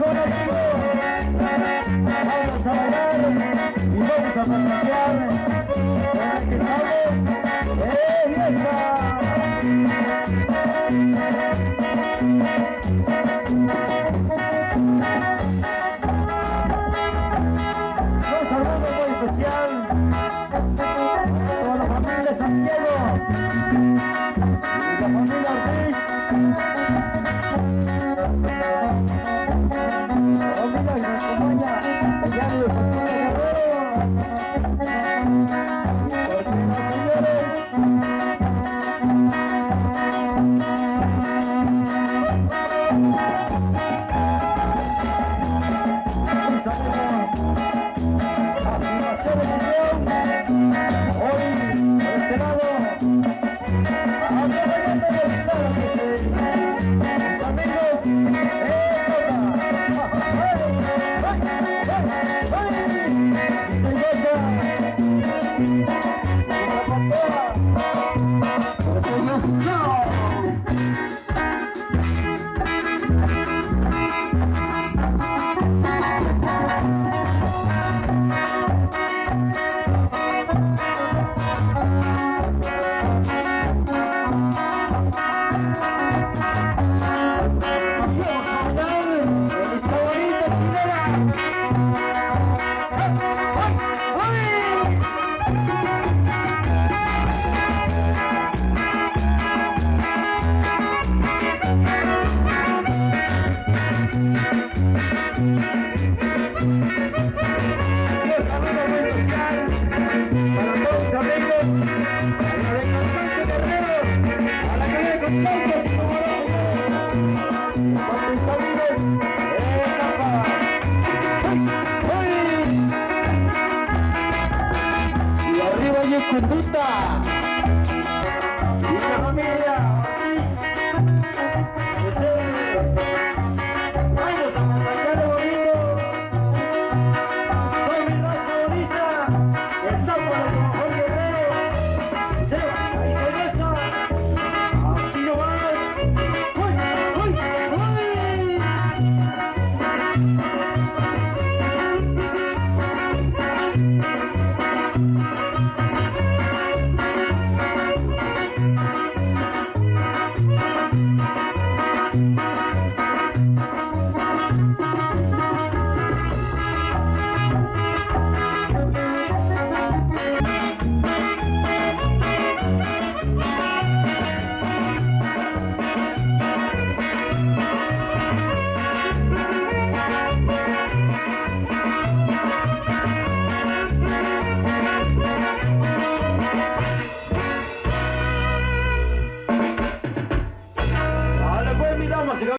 mejor amigo. Vamos a bailar y vamos a pachatear. ¿Dónde que estamos? ¡Esa! Un saludo muy especial a toda la familia de Santiago y la familia Ortiz. Familia que nos acompaña el diario de Cultura Guerrero. Y por fin, señores. Un saludo. Afirmaciones y León. Hoy, por este lado, había bailando de claro que sí. Mis amigos, y se goza. Y se patea. Pues se gozó. Y arriba y en conducta.